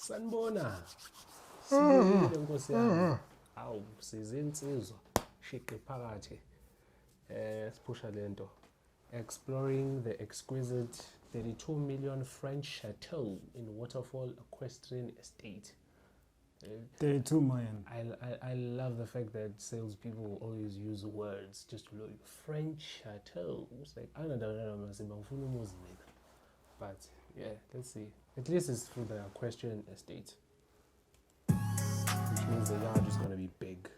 Sanibona. Sibuyile Nkosi yami. Awu sizinsizwa. Shiqe phakathi. Sipusha lento. Exploring the exquisite 32 million French Chateau in Waterfall Equestrian Estate. 32 million. I love the fact that salespeople always use words just to know French Chateau. It's like, I don't know, but yeah, let's see. At least it's through the Equestrian Estate, which means the yard is going to be big.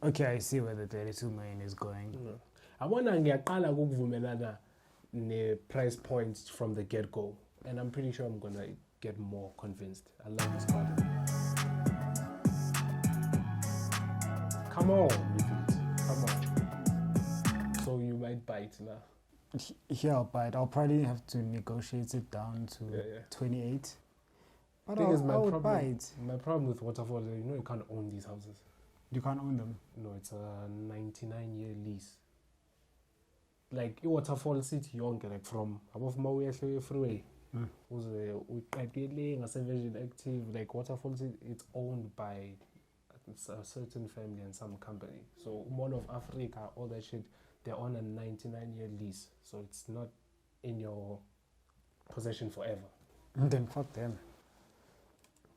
Okay, I see where the 32 million is going. I wanna ngiyaqala ukuvumelana ne price points from the get-go, and I'm pretty sure I'm gonna get more convinced. I love this garden. Come on with it. Come on. So you might bite now. Yeah, I'll bite. I'll probably have to negotiate it down to 28. But I would bite. My problem with Waterfall is, you can't own these houses. You can't own them? No, it's a 99-year lease. Like Waterfall City yonke, like from above Maui freeway. Virgin Active, like Waterfall City, it's owned by a certain family and some company. So Mall of Africa, all that shit, they're on a 99-year lease. So it's not in your possession forever. Then fuck them.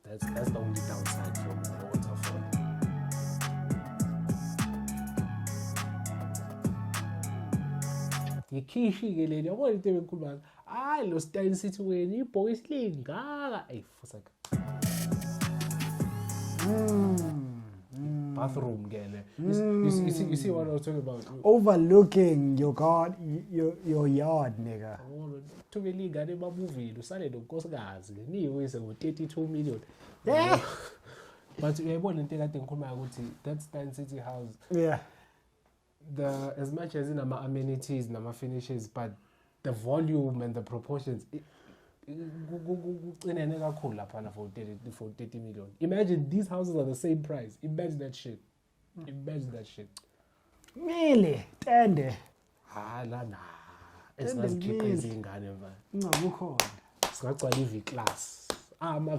That's the only downside from the Waterfall. Yikishi leli yabona into enkulu hayi lo style sithi wena ibhoyi silingaka fuck bathroom ngene you see what I was talking about, overlooking your yard nigga. To be legal emavuvini usale nonkosikazi niyiwise ngo-32 million. But uyayibona into ekade ngikhuluma ukuthi that Stein City house, as much as in amenities and finishes, but the volume and the proportions, for 30 million. Imagine these houses are the same price. Imagine that shit. Really? Tende. It's not crazy ingane manje. Ngakho. Singagcwala i-V-class.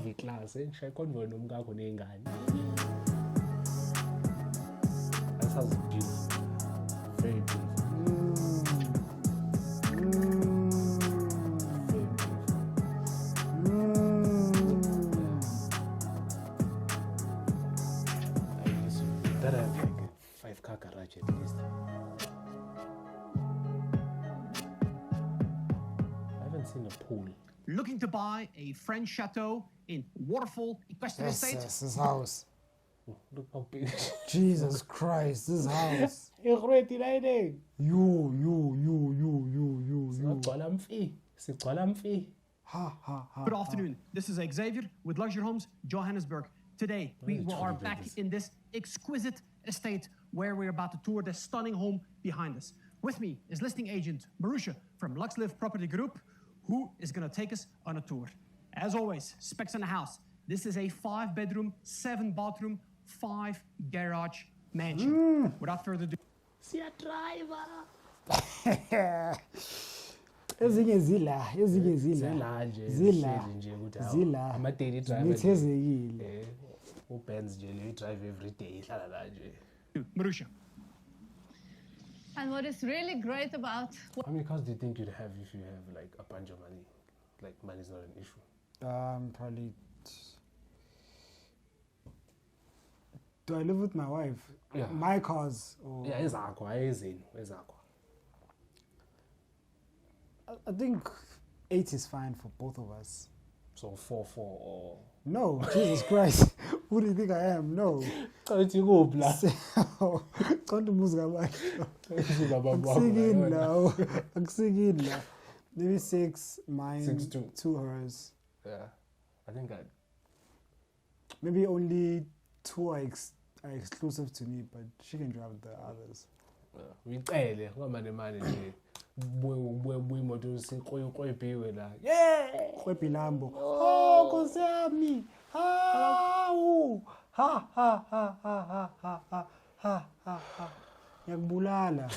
V-class, shaya convoy nomkakho nengane. That sounds beautiful. Very beautiful. Better have like a 5-car garage at least. I haven't seen a pool. Looking to buy a French chateau in Waterfall Equestrian Estate? Yes, this house. Oh, look how big. Jesus Christ, this house. You. Good afternoon. This is Xavier with Luxury Homes, Johannesburg. Today, we are back in this exquisite estate where we're about to tour the stunning home behind us. With me is listing agent Marusha from LuxLive Property Group, who is going to take us on a tour. As always, specs in the house. This is a 5-bedroom, 7-bathroom, 5-garage mansion. Without further ado, See a driver. Ezinye zila ama-daily driver ngithezekile. uBenz nje le drive every day ihlala la nje. Marusha. And what is really great about... How many cars do you think you'd have if you have like a bunch of money? Like money's not an issue. Probably. Do I live with my wife? Yeah. My cars? Or Yeah, ezakho. I think 8 is fine for both of us. So 4 or... No, Jesus Christ. Who do you think I am? No. Can't now. Maybe 6, mine, 6 too. 2 hers. Yeah, I think I'd... Maybe only 2 are exclusive to me, but she can drive the others. Ngicele ngoba nemali nje buye imoto sikhoyibhiwe la. Yeah! Kwebilambo. Oh, Nkosi yami. Hawu. Ha. Ngiyakubulala.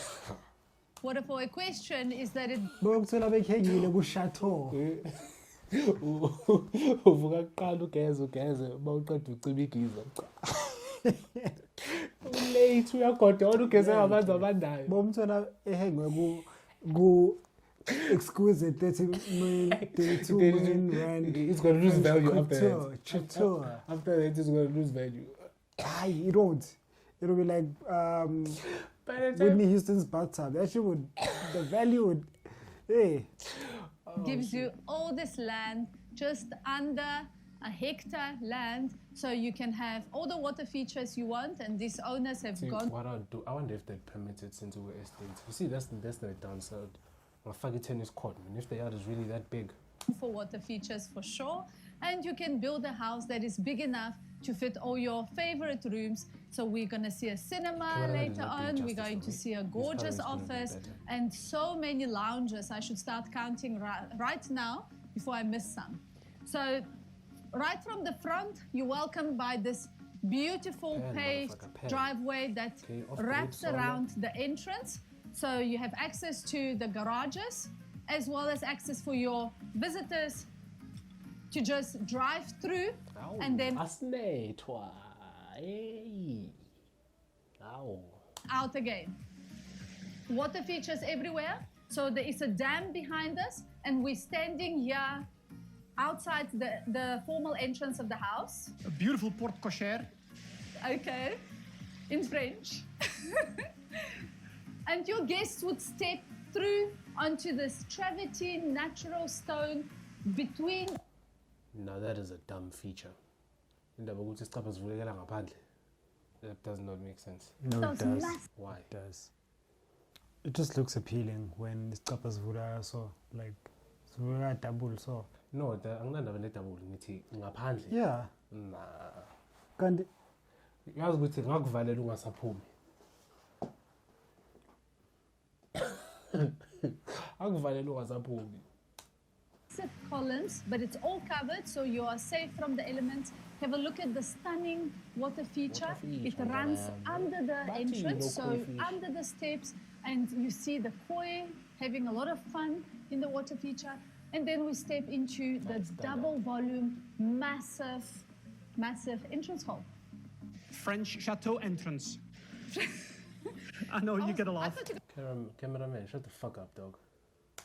Waterfall Equestrian is that it... Boyokuthola bekhengile ku Chateau. uvuka kuqala ugeze bawuqeda ucima igiza ulate uyagodola ugeze ngamanzi abandayo bomthola ehengwe ku exquisite 32 million rand. It's going to lose value after Chateau. After that, it's going to lose value. It won't. It'll be like Whitney Houston's bathtub. Actually, the value would, hey. Gives you all this land, just under a hectare land, so you can have all the water features you want, and these owners have gone. What I'll do, I wonder if they permit it into an estate. You see, that's the downside. A fucking tennis court, man. If the yard is really that big. For water features for sure, and you can build a house that is big enough to fit all your favorite rooms. So we're going to see a cinema later on, we're going to see a gorgeous office and so many lounges. I should start counting right now before I miss some. So right from the front, you're welcomed by this beautiful paved driveway that wraps around the entrance. So you have access to the garages, as well as access for your visitors to just drive through and then out again. Water features everywhere. So there is a dam behind us, and we're standing here outside the formal entrance of the house. A beautiful porte cochere. Okay, in French. And your guests would step through onto this travertine natural stone between. Now that is a dumb feature. That does not make sense. No, it does. Why? It does. It just looks appealing when it's tapas vura so like vura double so. No, I'm not having a double. Yeah. Nah. Can't. You ask me to ngakuvale ungasaphumi. Akuvalele ungasaphumi. Columns, but it's all covered, so you are safe from the elements. Have a look at the stunning water feature. It runs under the entrance, so under the steps, and you see the koi having a lot of fun in the water feature. And then we step into the double volume, massive entrance hall. French Chateau entrance. I know you get a laugh. Cameraman, shut the fuck up, dog.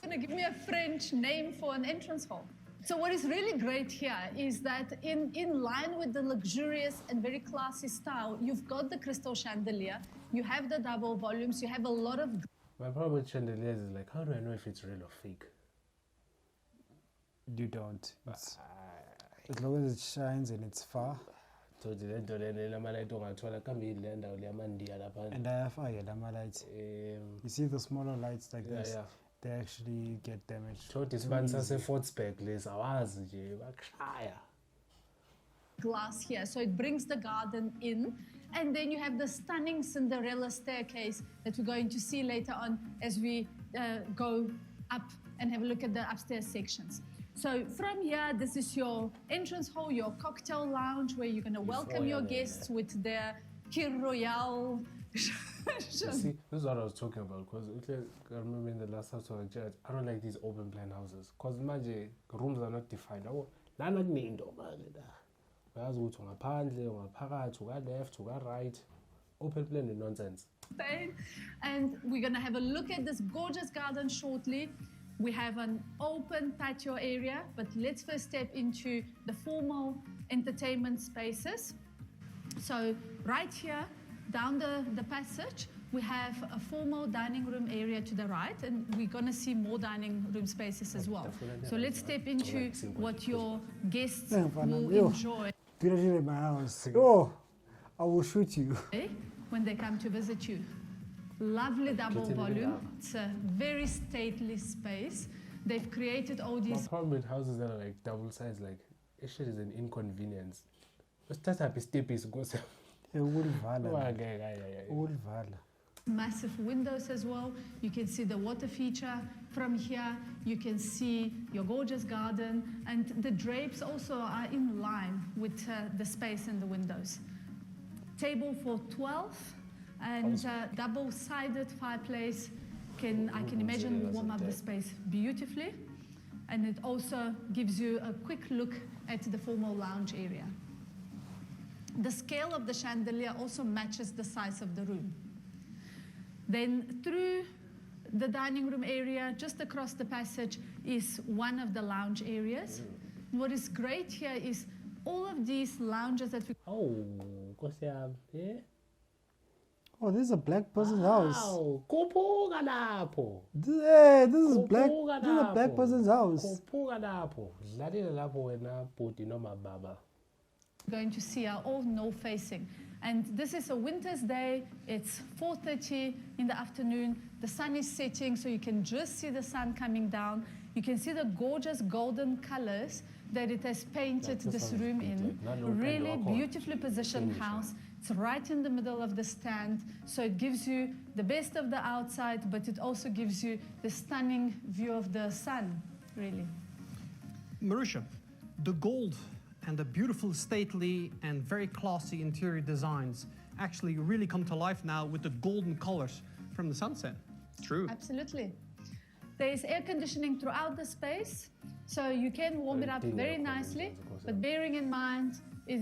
Going to give me a French name for an entrance hall. So what is really great here is that in line with the luxurious and very classy style, you've got the crystal chandelier, you have the double volumes, you have a lot of... My problem with chandeliers is like, how do I know if it's real or fake? You don't. As long as it shines and it's far. And I have lights. You see the smaller lights like this? Yeah. They actually get damaged. Glass here, so it brings the garden in, and then you have the stunning Cinderella staircase that we're going to see later on as we go up and have a look at the upstairs sections. So from here, this is your entrance hall, your cocktail lounge, where you're going to welcome your guests with their Kir Royale. See, this is what I was talking about, because I remember in the last house I was I don't like these open plan houses, because imagine rooms are not defined. Left, right, open plan is nonsense. And we're going to have a look at this gorgeous garden shortly. We have an open patio area, but let's first step into the formal entertainment spaces. So right here, down the passage, we have a formal dining room area to the right, and we're going to see more dining room spaces as well. So let's step into what your guests will enjoy. My house. Oh, I will shoot you. When they come to visit you. Lovely double volume. It's a very stately space. They've created all these... My problem with houses that are like double size, like, it shit is an inconvenience. That type of step is goes. Massive windows as well. You can see the water feature from here. You can see your gorgeous garden, and the drapes also are in line with the space in the windows. Table for 12 and double-sided fireplace. I can imagine warm up the space beautifully. and it also gives you a quick look at the formal lounge area. The scale of the chandelier also matches the size of the room. Then through the dining room area, just across the passage, is one of the lounge areas. What is great here is all of these lounges that we... Oh, yeah. Oh, this is a black person's house. Khuphuka lapho. Hey, this is a black person's house. Khuphuka lapho. Dlalela lapho wena bhuti noma baba. Going to see are all no-facing. And this is a winter's day. It's 4:30 in the afternoon. The sun is setting, so you can just see the sun coming down. You can see the gorgeous golden colors that it has painted this room in. Really beautifully positioned house. It's right in the middle of the stand, so it gives you the best of the outside, but it also gives you the stunning view of the sun, really. Marusha, the gold and the beautiful, stately, and very classy interior designs actually really come to life now with the golden colors from the sunset. True. Absolutely. There is air conditioning throughout the space, so you can warm it up very nicely, but bearing in mind,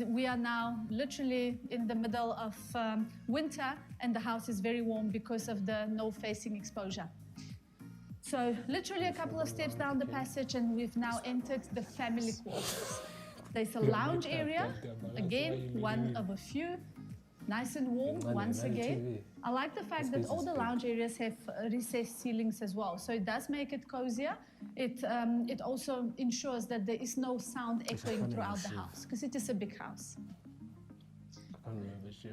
we are now literally in the middle of winter, and the house is very warm because of the no-facing exposure. So literally a couple of steps down the passage, and we've now entered the family quarters. There's a lounge area, again, one of a few, nice and warm once again. I like the fact that all the lounge areas have recessed ceilings as well, so it does make it cozier. It also ensures that there is no sound echoing throughout the house, because it is a big house.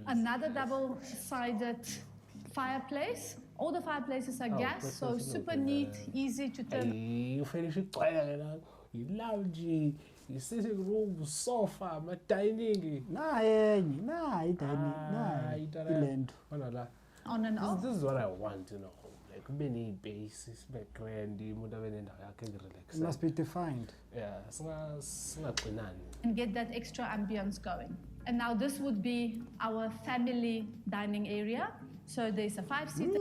Another double-sided fireplace. All the fireplaces are gas, so super neat, easy to turn. You finish it, you lounge, you sitting room, sofa, my dining. On and off. This is what I want, you know. Like many bases, background, It must be defined. Yeah, and get that extra ambience going. And now this would be our family dining area. So there's a 5-seater.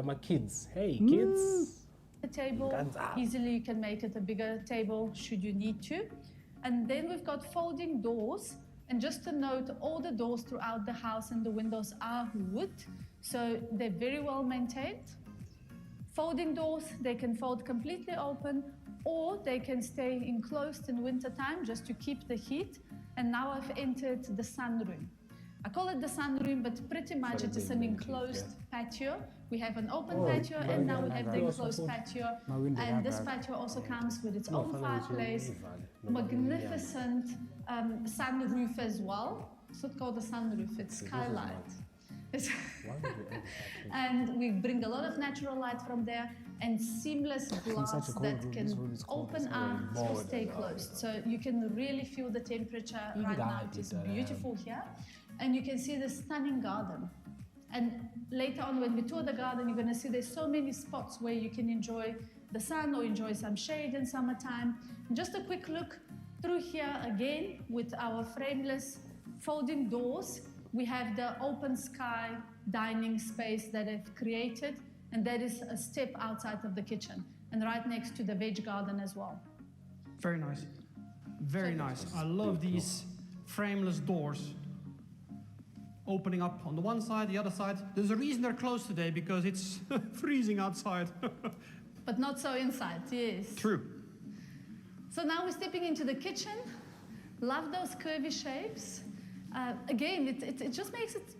My kids. Hey, kids. The table, easily you can make it a bigger table should you need to. And then we've got folding doors. And just to note, all the doors throughout the house and the windows are wood, so they're very well maintained. Folding doors, they can fold completely open, or they can stay enclosed in winter time just to keep the heat. And now I've entered the sunroom. I call it the sunroom, but pretty much it is an enclosed patio. We have an open patio, and now we have the enclosed patio. And this patio also comes with its own fireplace, magnificent sunroof as well. It's not called a sunroof, it's skylight. And we bring a lot of natural light from there, and seamless glass that can open up or stay closed. So you can really feel the temperature right now. It is beautiful here. And you can see the stunning garden. And later on, when we tour the garden, you're going to see there's so many spots where you can enjoy the sun or enjoy some shade in summertime. And just a quick look through here again with our frameless folding doors. We have the open sky dining space that I've created, and that is a step outside of the kitchen and right next to the veg garden as well. Very nice. Very nice. I love these frameless doors. Opening up on the one side, the other side. There's a reason they're closed today, because it's freezing outside. But not so inside, yes. True. So now we're stepping into the kitchen. Love those curvy shapes. Again, it just makes it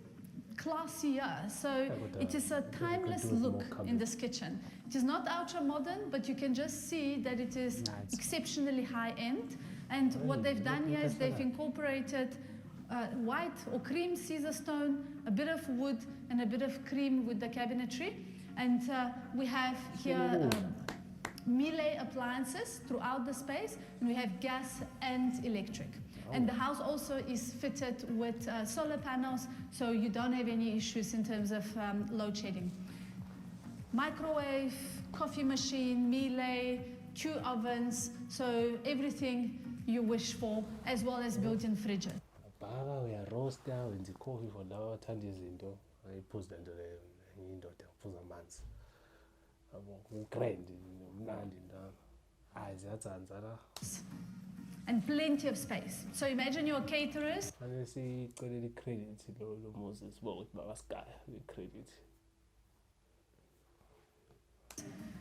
classier. So it is a timeless look in this kitchen. It is not ultra modern, but you can just see that it is exceptionally high end. And what they've done here is they've incorporated white or cream Caesar stone, a bit of wood, and a bit of cream with the cabinetry. And we have here Miele appliances throughout the space, and we have gas and electric. And the house also is fitted with solar panels, so you don't have any issues in terms of load shedding. Microwave, coffee machine, Miele, 2 ovens, so everything you wish for, as well as built-in fridges. Uyaroasta, wenza coffee for lawa athanda izinto, ayiphuza lento leyo, enye indoda uphuza amanzi. Grand, and plenty of space. So imagine you're caterers.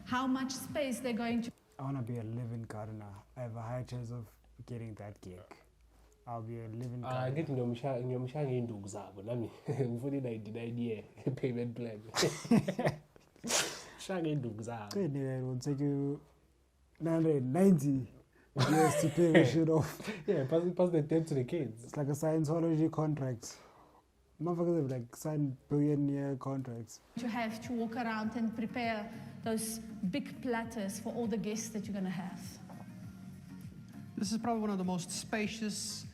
How much space they're going to. I want to be a living gardener. I have a high chance of getting that gig. I'll be a living gardener. I get ngiyomshaya induku zabo nami ngifuna i-99 payment plan. Shaya induku zabo. It will take you 990 years to pay the shit off. Yeah, pass the debt to the kids. It's like a Scientology contract. Motherfuckers have like signed billion-year contracts. You have to walk around and prepare those big platters for all the guests that you're going to have. This is probably one of the most spacious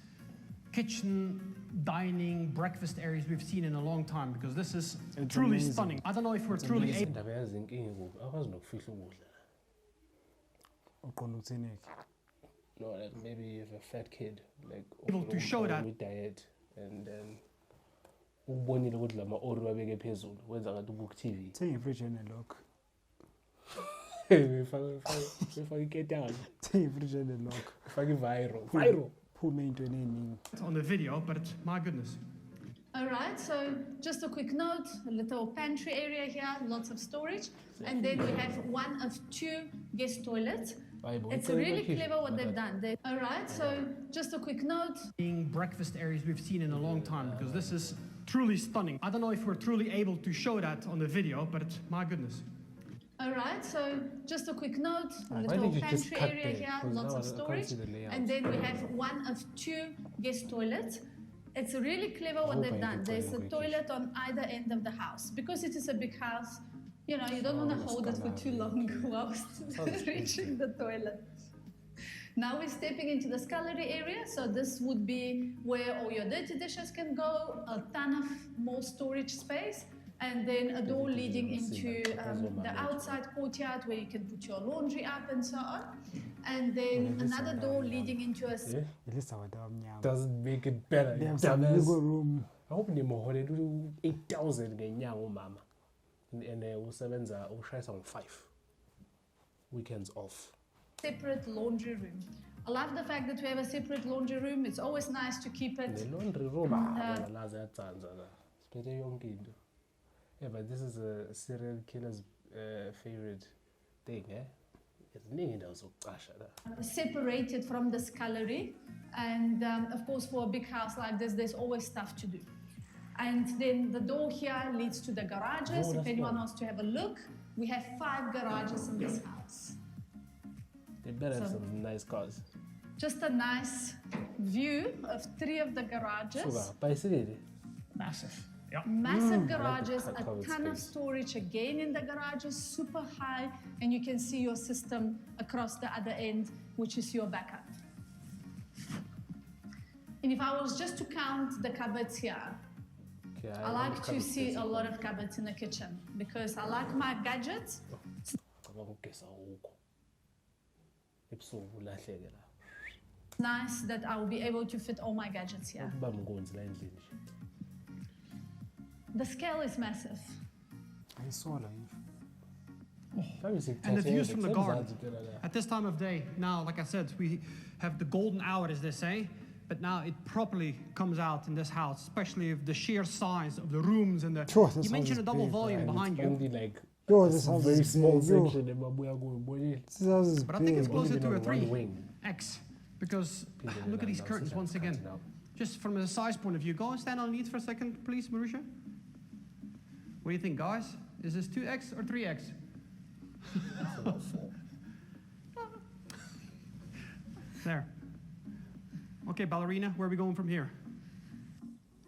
kitchen, dining, breakfast areas we've seen in a long time, because this is truly amazing. stunning. I don't know if we're truly able. Indaba yazinkinga ngoku akwazi nokufihla ukudla. Uqonda ukuthini? No, like maybe you have a fat kid, like Able to show that. with diet, and then ukubonile ukuthi lama ori wabeke phezulu wenza ngathi ubuka TV. Take a fridge and a lock. Faka iketana, Take a fridge and a lock. faka viral. Who made anything? on the video, but my goodness. All right, so just a quick note, a little pantry area here, lots of storage. And then we have one of two guest toilets. It's really clever what they've done. All right, so just a quick note. Breakfast areas we've seen in a long time, because this is truly stunning. I don't know if we're truly able to show that on the video, but my goodness. All right, so just a quick note, a Why little did you just pantry cut area there? here, 'Cause lots now of I can't storage. see the layout. And then we have one of two guest toilets. It's really clever what hope they've I done. don't There's go a in toilet on either end of the house. Because it is a big house, you know, you don't want to Oh, hold it for too long whilst reaching the toilet. Now we're stepping into the scullery area. So this would be where all your dirty dishes can go, a ton of more storage space, and then a door leading into the outside courtyard where you can put your laundry up and so on. And then another door leading into a At least our damn yam. Doesn't make it better. They have some wiggle room. I hope nimohole 8,000 ngenyanga umama. And usebenza ushayisa ngo5. Weekends off. separate laundry room. I love the fact that we have a separate laundry room. It's always nice to keep it. The laundry room laza yatsandza la. Siphethe yonke into. Yeah, but this is a serial killer's favorite thing, eh? Eziningi indawo zokucasha la. Separated from the scullery. And of course, for a big house like this, there's always stuff to do. And then the door here leads to the garages. Oh, if anyone fun. wants to have a look, we have 5 garages in this house. They better have So- some nice cars. Just a nice view of 3 of the garages. Suka, bhayisikile. Massive. Yeah. Massive garages, like the a covered ton of space. storage again in the garages, super high, and you can see your system across the other end, which is your backup. And if I was just to count the cupboards here, Okay, I like to see a lot of cupboards in the kitchen because I like my gadgets. Ugesa ukho. Ebusuku ulahleke la. It's nice that I will be able to fit all my gadgets here. Kuba mngonzi la endlini nje. The scale is massive. I saw that. And the views from the garden. At this time of day, now, like I said, we have the golden hour, as they say, but now it properly comes out in this house, especially with the sheer size of the rooms and the. Sure, this You house mentioned is a double big, volume And behind it's you, only like Yo, a this house very is small big. Yo, section emabuya kuyo bonile. this house is but I think it's big. closer Even to a on one 3X wing. because People look at these now, curtains see once that again. curtain now. Just from a size point of view, go and stand underneath for a second, please, Marusha. What do you think, guys? Is this 2X or 3X? That's about 4. There. Okay, ballerina, where are we going from here?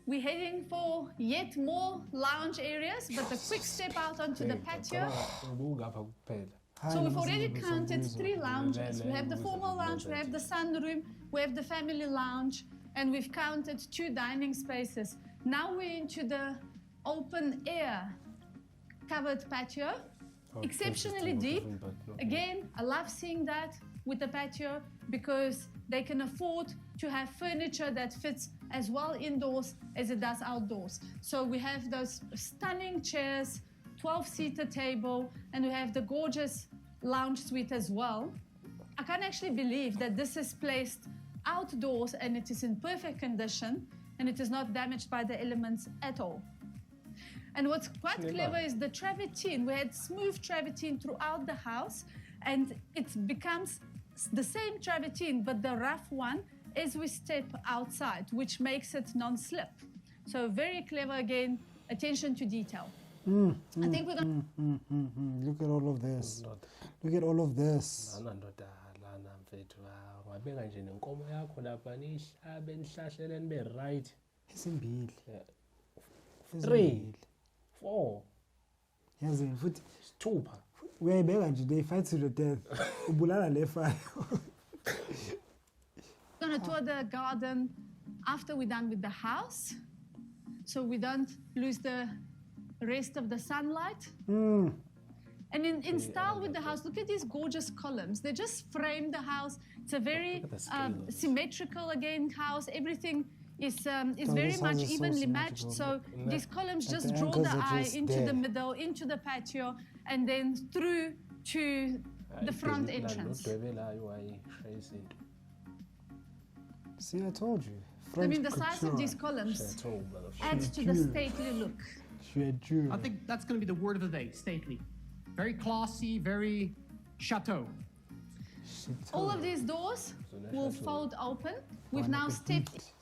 We're heading for yet more lounge areas, but a quick step out onto the patio. Ubungapha kuphela. So we've already counted 3 lounges. We have the formal lounge, we have the sunroom, we have the family lounge, and we've counted 2 dining spaces. Now we're into the open air covered patio. Exceptionally deep. Again, I love seeing that with the patio because they can afford to have furniture that fits as well indoors as it does outdoors. So we have those stunning chairs, 12-seater table, and we have the gorgeous lounge suite as well. I can't actually believe that this is placed outdoors and it is in perfect condition and it is not damaged by the elements at all. And what's quite clever is the travertine. We had smooth travertine throughout the house, and it becomes the same travertine, but the rough one as we step outside, which makes it non-slip. So very clever again, attention to detail. I think we're going Look at all of this. Look at all of this. Ezimbili. 3, 4, Yazi futhi 6. uyayibeka nje they fight to the death. Ubulala le fire. We're going to tour the garden after we're done with the house, so we don't lose the rest of the sunlight. And in style with the house, look at these gorgeous columns. They just frame the house. It's a very symmetrical again house. Everything is very this much house is so evenly matched. symmetrical. So these columns Like just the draw anchors the are eye just into there. the middle, into the patio, and then through to the front entrance. See, I told you. I mean, the French size of couture. these columns Chateau, adds to the stately look. Chateau. I think that's going to be the word of the day, stately. Very classy, very chateau. All of these doors will fold open. We've now stepped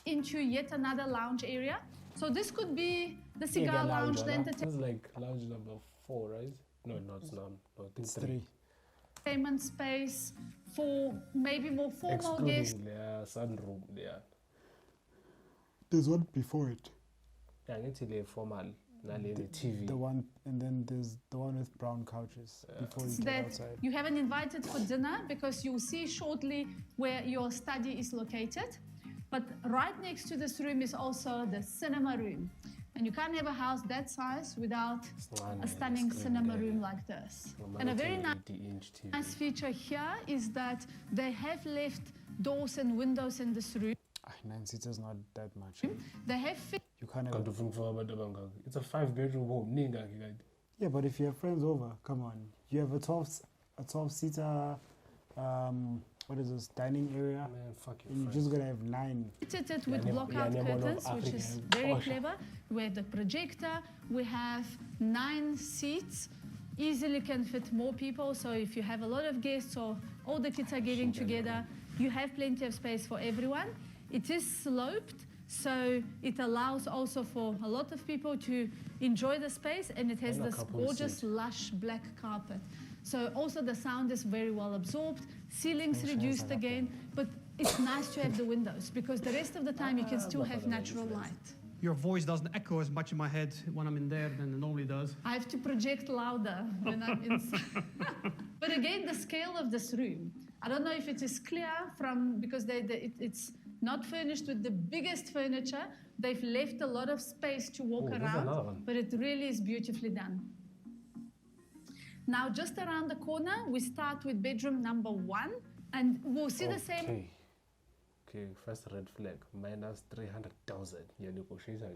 into yet another lounge area. So this could be the cigar lounge, the This is like lounge number 4, right? No, it's not. No, I think 3. entertainment space for maybe more formal guests. Excluding their sunroom there. There's one before it. Yeah, it's a formal. TV. The one, and then there's the one with brown couches before you get That outside. you haven't invited for dinner because you'll see shortly where your study is located. But right next to this room is also the cinema room. And you can't have a house that size without a stunning cinema room like this. And a very nice feature here is that they have left doors and windows in this room. 9 seaters not that much. They have You can't have. It's a 5-bedroom home. Yeah, but if you have friends over, come on. You have a 12 seater. What is this, dining area? Man, fuck your And you're friends. just gonna have 9. fitted it with blockout curtains, which is very clever. We have the projector. We have 9 seats. Easily can fit more people. So if you have a lot of guests or all the kids are getting together, you have plenty of space for everyone. It is sloped, so it allows also for a lot of people to enjoy the space, and it has And a this couple gorgeous seats. lush black carpet. So also the sound is very well absorbed, ceilings Nice reduced house, I like again, but it's nice to have the windows because the rest of the time you can still have natural light. Your voice doesn't echo as much in my head when I'm in there than it normally does. I have to project louder when I'm inside. But again, the scale of this room, I don't know if it is clear from, because it's not furnished with the biggest furniture. They've left a lot of space to walk there's another around, one. but it really is beautifully done. Now, just around the corner, we start with bedroom number 1, and we'll see the same. Okay, first red flag, minus 300,000. Your negotiation,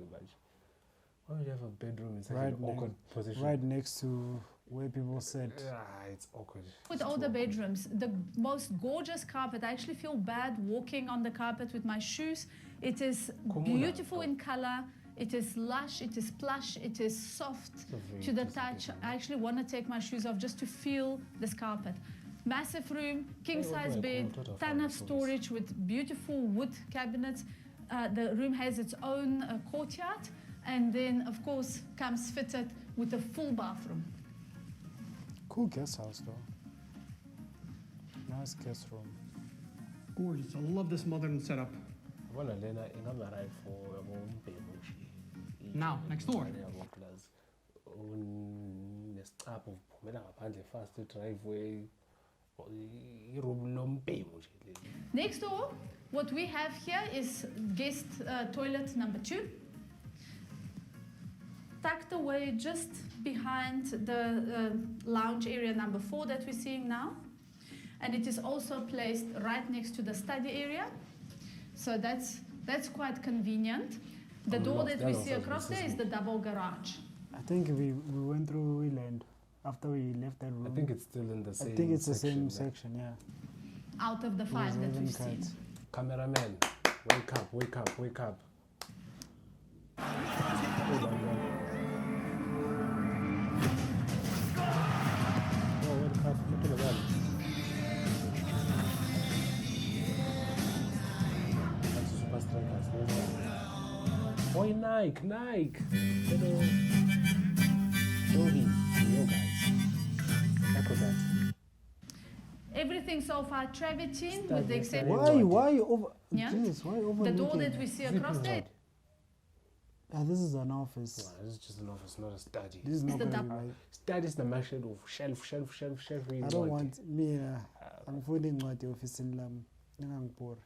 why would you have a bedroom in such Right an awkward position? Right next to where people sit. It's awkward. With all the bedrooms, the most gorgeous carpet. I actually feel bad walking on the carpet with my shoes. It is beautiful in color. It is lush, it is plush, it is soft to the touch. I actually want to take my shoes off just to feel this carpet. Massive room, king-size bed, ton of storage with beautiful wood cabinets. The room has its own courtyard, and then, of course, comes fitted with a full bathroom. Cool guest house though. Nice guest room. Gorgeous. I love this modern setup. Now, next door. Next door, what we have here is guest toilet number 2. Tucked away just behind the lounge area number 4 that we're seeing now. And it is also placed right next to the study area. So that's quite convenient. The I'm door lost. that That we was see like across there is the double garage. I think we went through Wheeland after we left that room. I think it's still in the same I think it's the same there. section, yeah. Out of the 5 that we've seen. Cameraman, wake up, wake up, wake up. Oh, wake up, look at that. That's Super Strikers. Where's that? Boy, Nike. Hello. Doggy, yo guys. Echo that. Everything so far travertine with the exception. Why you over? Yeah. Jesus, why over? The door that we see across there This is an office. Wow, this is just an office, not a study. This is not the gonna be double. my. Study is the method of shelf. I don't want me. I'm finding what the office in Lam. Nangangpur.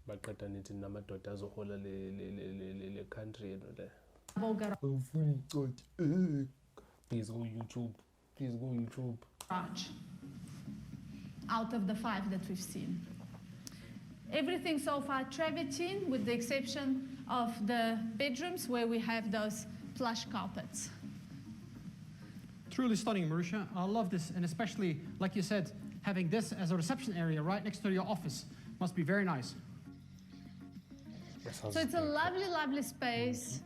Baqeda nithi namadoda azohola le country yenu le. double garage. Please go YouTube. Please go YouTube. Out of the 5 that we've seen. Everything so far travertine with the exception of the bedrooms where we have those plush carpets. Truly stunning, Marusha. I love this, and especially, like you said, having this as a reception area right next to your office must be very nice. So it's a lovely, lovely space,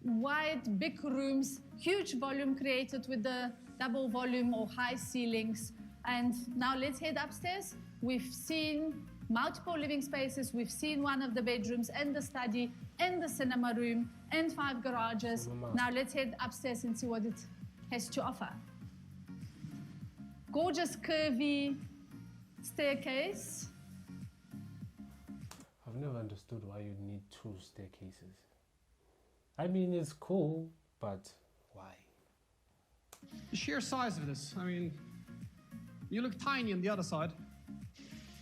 wide, big rooms, huge volume created with the double volume or high ceilings. And now let's head upstairs. We've seen multiple living spaces. We've seen one of the bedrooms and the study and the cinema room and 5 garages. Now let's head upstairs and see what it has to offer. Gorgeous curvy staircase. I've never understood why you need 2 staircases. I mean, it's cool, but why? The sheer size of this. I mean, you look tiny on the other side.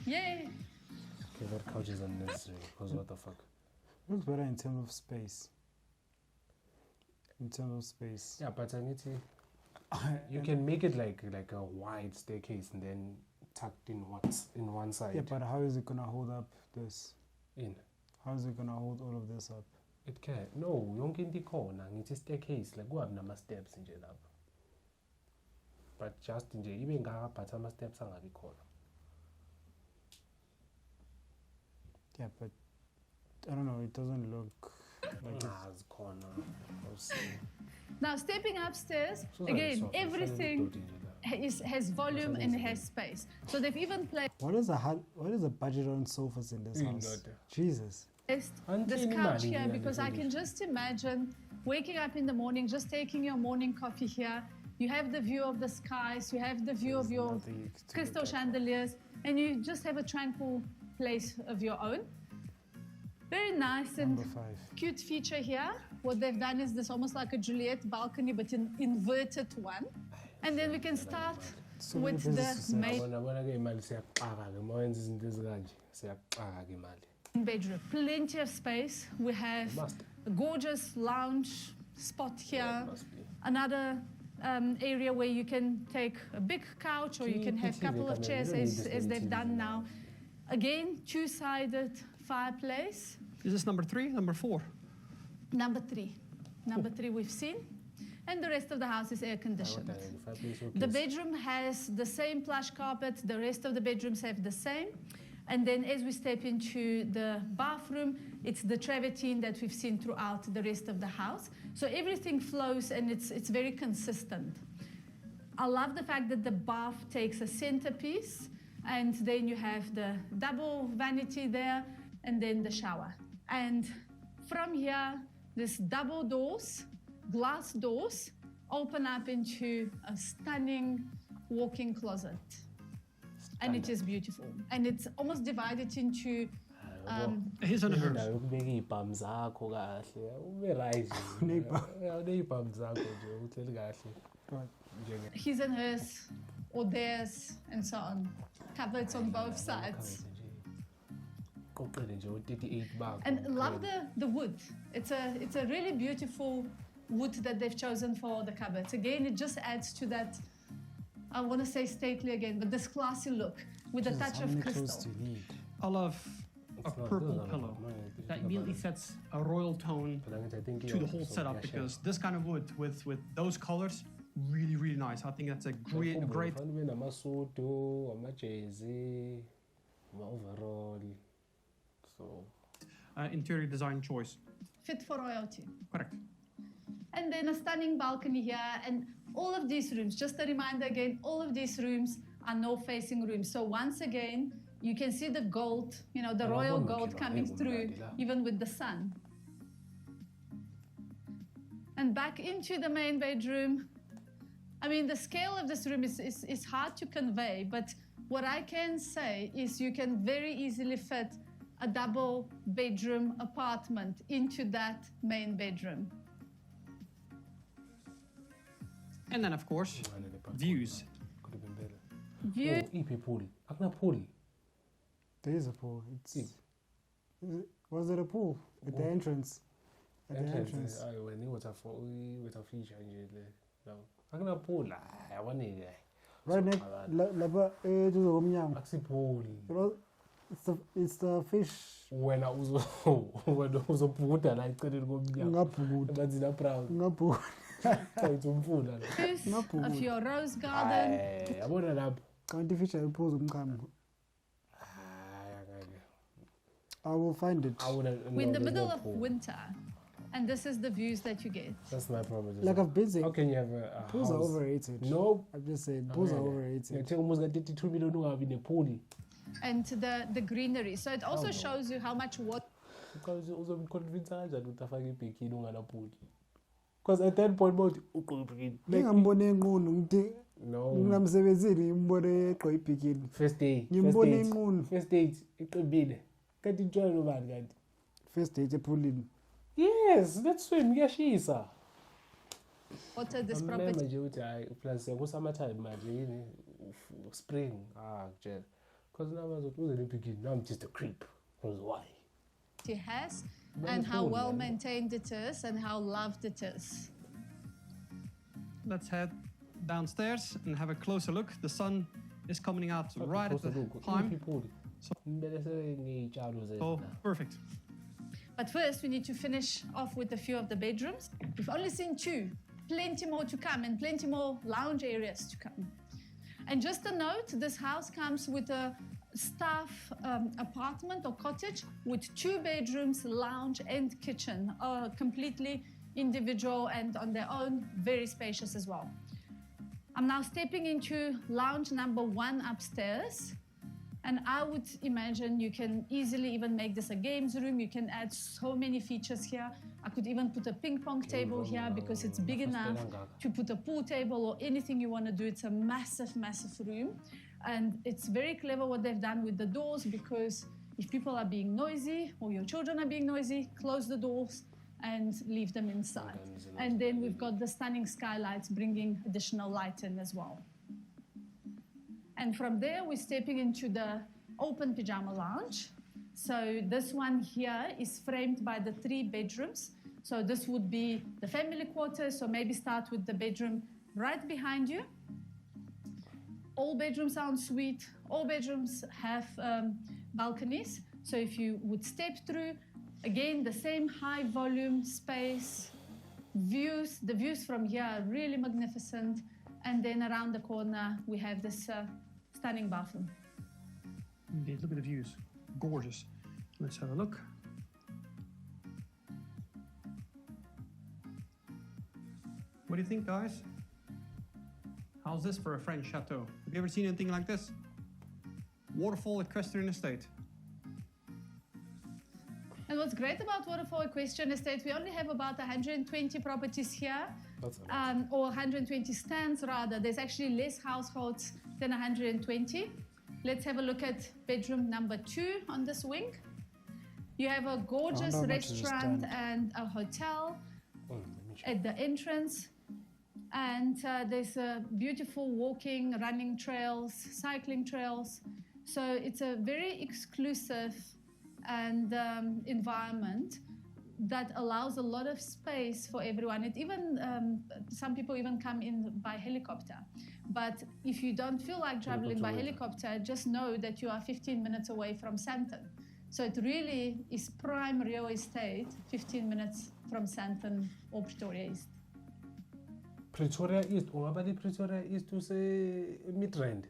Yay! Okay, that couch is unnecessary, because what the fuck? Looks better in terms of space. In terms of space. Yeah, but I need to... You can make it like a wide staircase and then tucked in one side. Yeah, but how is it gonna hold up this? How is it gonna hold all of this up? It can. No, yonke into ikhona ngithi staircase like kuhabi nama steps nje lapha. But just nje ibe ngaka but ama steps angabi khona. Yeah, but I don't know, it doesn't look like It's corner. Now stepping upstairs, again, everything has volume and has space. So they've even placed What is the budget on sofas in this house? Jesus. this couch here because I can just imagine waking up in the morning, just taking your morning coffee here. You have the view of the skies, you have the view of your crystal chandeliers, and you just have a tranquil place of your own. Very nice and cute feature here. What they've done is this almost like a Juliet balcony, but an inverted one. And then we can start with the main bedroom. Plenty of space. We have a gorgeous lounge spot here. Another area where you can take a big couch or you can have a couple of chairs as they've done now. Again, 2-sided fireplace. Is this number 3, number 4? Number 3. Number 3 we've seen. And the rest of the house is air conditioned. The bedroom has the same plush carpet. The rest of the bedrooms have the same. And then as we step into the bathroom, it's the travertine that we've seen throughout the rest of the house. So everything flows and it's very consistent. I love the fact that the bath takes a centerpiece and then you have the double vanity there and then the shower. And from here, this double doors, glass doors, open up into a stunning walk-in closet. And it is beautiful. And it's almost divided into his and hers. His and hers, or theirs, and so on. Cupboards on both sides. And love the wood. It's a really beautiful wood that they've chosen for the cupboards. Again, it just adds to that, I want to say stately again, but this classy look with a touch of crystal. I love a purple pillow that immediately sets a royal tone to the whole setup, because this kind of wood with those colors, really, really nice. I think that's a great interior design choice. Fit for royalty. Correct. And then a stunning balcony here, and all of these rooms, just a reminder again, all of these rooms are no-facing rooms. So once again, you can see the gold, you know, the royal gold coming through, even with the sun. And back into the main bedroom. I mean, the scale of this room is hard to convey, but what I can say is you can very easily fit a double bedroom apartment into that main bedroom. And then, of course, views. Could have been better. View. Oh, EP pool. Akna pool. There is a pool. Was it a pool at the entrance? At the entrance. When it was a feature in there. Akna pool. I want it. Right next, lava to the home. Axi pool. It's the fish. When I was a pool, and I couldn't go beyond. That's in a proud. Ngapu. Of your rose garden. I want it up. Can't the fish pose I will find it. We're in the middle of winter, and this is the views that you get. That's my problem. Like I've been saying. How can you have a pools house? are overrated. No. I'm just saying, pools are overrated. You almost got 32 million who have in a pool. And the greenery. So it also shows you how much water. Because you also convinced that you have a pool. Because at that point, no. First day. First date. It could be. Can't enjoy no man. First date, a pool in. Yes, that's when Yashisa. Water this property. Plus, summertime, spring. Because now I was beginning. Now I'm just a creep. Because why? It has, and how well maintained it is, and how loved it is. Let's head downstairs and have a closer look. The sun is coming out right at the time. Oh, perfect. But first, we need to finish off with a few of the bedrooms. We've only seen two. Plenty more to come, and plenty more lounge areas to come. And just a note, this house comes with a staff apartment or cottage with 2 bedrooms, lounge and kitchen, completely individual and on their own, very spacious as well. I'm now stepping into lounge number 1 upstairs. And I would imagine you can easily even make this a games room. You can add so many features here. I could even put a ping pong table here because it's big enough to put a pool table or anything you want to do. It's a massive, massive room. And it's very clever what they've done with the doors, because if people are being noisy or your children are being noisy, close the doors and leave them inside. And then we've got the stunning skylights bringing additional light in as well. And from there, we're stepping into the open pajama lounge. So this one here is framed by the 3 bedrooms. So this would be the family quarters. So maybe start with the bedroom right behind you. All bedrooms are en suite. All bedrooms have balconies. So if you would step through, again, the same high volume space, views. The views from here are really magnificent. And then around the corner, we have this stunning bathroom. Indeed, look at the views. Gorgeous. Let's have a look. What do you think, guys? How's this for a French chateau? Have you ever seen anything like this? Waterfall Equestrian Estate. And what's great about Waterfall Equestrian Estate, we only have about 120 properties here, or 120 stands rather. There's actually less households than 120. Let's have a look at bedroom number 2 on this wing. You have a gorgeous restaurant and a hotel at the entrance. And there's a beautiful walking, running trails, cycling trails. So it's a very exclusive and environment that allows a lot of space for everyone. It even some people even come in by helicopter. But if you don't feel like traveling by helicopter, just know that you are 15 minutes away from Sandton. So it really is prime real estate, 15 minutes from Sandton or Pretoria East. Pretoria East, ungaba di Pretoria East use Midrand.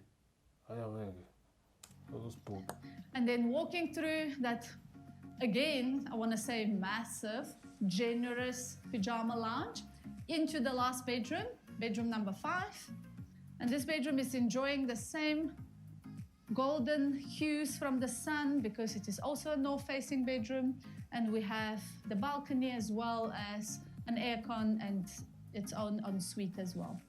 And then walking through that, again, I want to say massive, generous pajama lounge into the last bedroom, bedroom number 5. And this bedroom is enjoying the same golden hues from the sun because it is also a north-facing bedroom. And we have the balcony as well as an aircon and its own ensuite as well.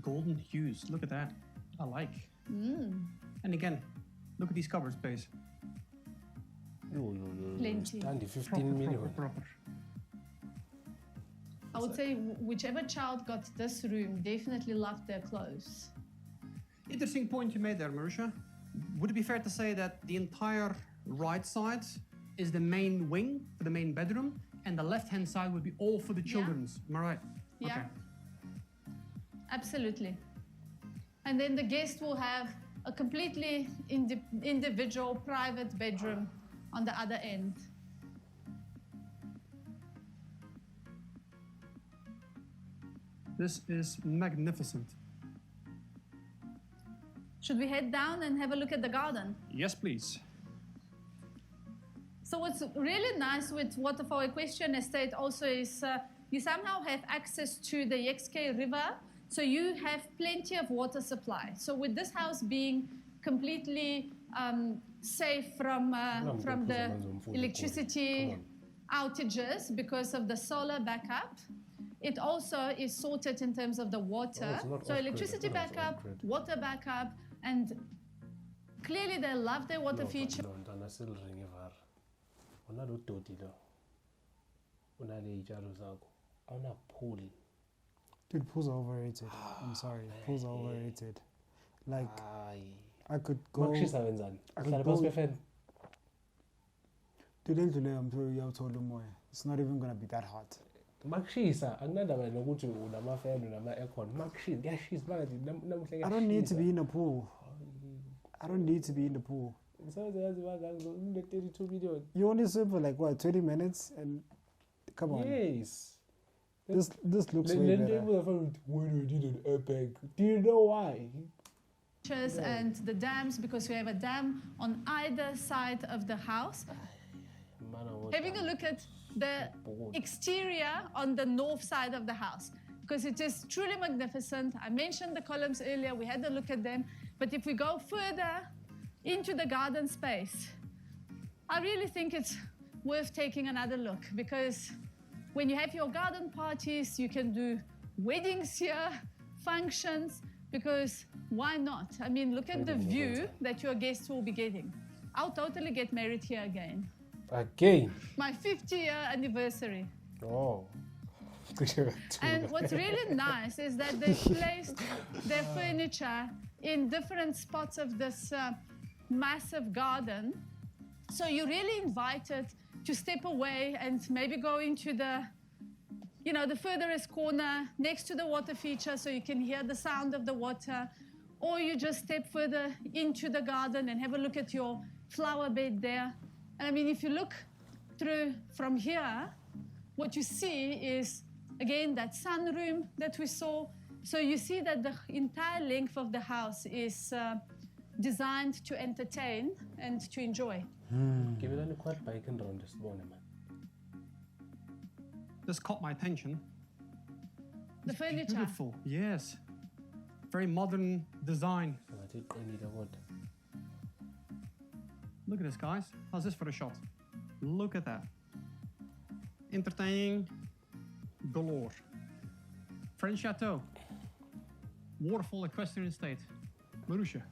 Golden hues, look at that. I like. And again, look at these cupboard space. Plenty. Standy 15 million. Proper. I would say whichever child got this room definitely loved their clothes. Interesting point you made there, Marusha. Would it be fair to say that the entire right side is the main wing for the main bedroom, and the left-hand side would be all for the children's? Am I right? Yeah. Okay. Absolutely. And then the guest will have a completely individual private bedroom on the other end. This is magnificent. Should we head down and have a look at the garden? Yes, please. So what's really nice with Waterfall Equestrian Estate also is you somehow have access to the XK River, so you have plenty of water supply. So with this house being completely safe from the electricity outages because of the solar backup, it also is sorted in terms of the water. So electricity backup, water backup, and clearly they love their water feature. Dude, pools are overrated. I'm sorry, pools are overrated. Like, I could go. Dude, it's not even gonna be that hot. I don't need to be in a pool. I don't need to be in the pool. You only swim for like what, 20 minutes? And come on. Yes. This looks way better. Do you know why? And the dams, because we have a dam on either side of the house. Having a look at the exterior on the north side of the house, because it is truly magnificent. I mentioned the columns earlier, we had a look at them, but if we go further into the garden space, I really think it's worth taking another look, because when you have your garden parties, you can do weddings here, functions, because why not? I mean, look at the view that your guests will be getting. I'll totally get married here again. Again? My 50-year anniversary. Oh. And what's really nice is that they placed their furniture in different spots of this massive garden. So you're really invited to step away and maybe go into the, the furthest corner next to the water feature so you can hear the sound of the water. Or you just step further into the garden and have a look at your flower bed there. And I mean, if you look through from here, what you see is, again, that sunroom that we saw. So you see that the entire length of the house is designed to entertain and to enjoy. This caught my attention. The It's furniture. Beautiful, yes. Very modern design. Look at this, guys. How's this for a shot? Look at that. Entertaining galore. French Chateau. Waterfall Equestrian Estate. Marusha.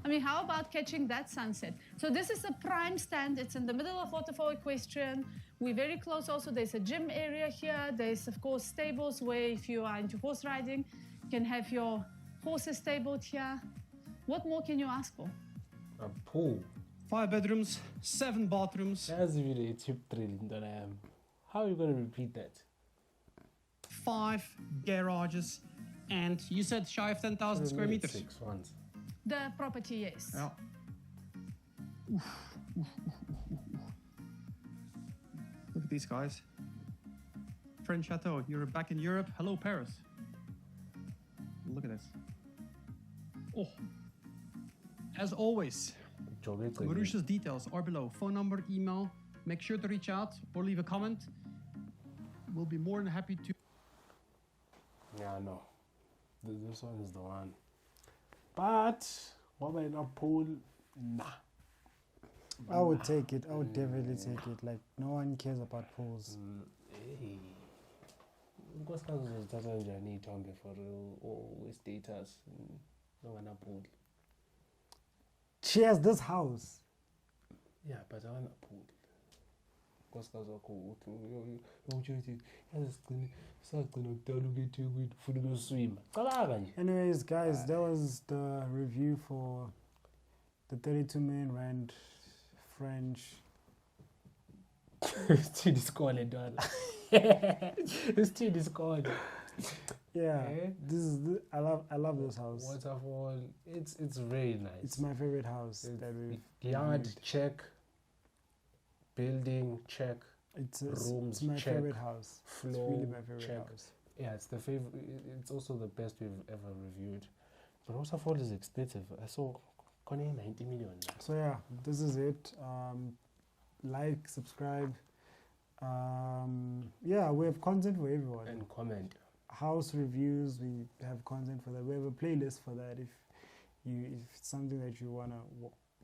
I mean, how about catching that sunset? So this is a prime stand. It's in the middle of Waterfall Equestrian. We're very close also. There's a gym area here. There's, of course, stables where if you are into horse riding, you can have your horses stabled here. What more can you ask for? A pool. 5 bedrooms, 7 bathrooms. That's really cheap thrilling that I am. How are you going to repeat that? 5 garages. And you said shy of 10,000 square meters. 6 ones. The property, yes. Yeah. Look at these guys. Friend Chateau, you're back in Europe. Hello, Paris. Look at this. Oh. As always, Marusha's details are below. Phone number, email. Make sure to reach out or leave a comment. We'll be more than happy to. Yeah, no. This one is the one. But, what about a pool? Nah. I would take it. I would definitely take it. Like, no one cares about pools. Hey. Nkosikazi uzozithatha njani iy'thombe for status nonganapool? She has this house. Yeah, but awanapool. Nkosikazi wakho uthi yazi sagcina kudala ukuyethekweni futhi uyoswima. Cabanga nje. Anyways, guys, that was the review for the 32 million rand French. It's too discord, Donna. It's too discord. Yeah, this is I love this house. Waterfall. It's very nice. It's my favorite house that we've yard reviewed. check. Building check. Rooms it's my check. favorite house. Floor it's really my favorite check. house. Yeah, it's the favorite. It's also the best we've ever reviewed. But Waterfall is expensive. I saw 90 million. So yeah, this is it. Like, subscribe. Yeah, we have content for everyone. And comment. House reviews, we have content for that. We have a playlist for that. If it's something that you wanna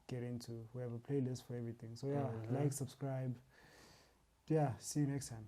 get into, we have a playlist for everything. So yeah, like, subscribe. Yeah, see you next time.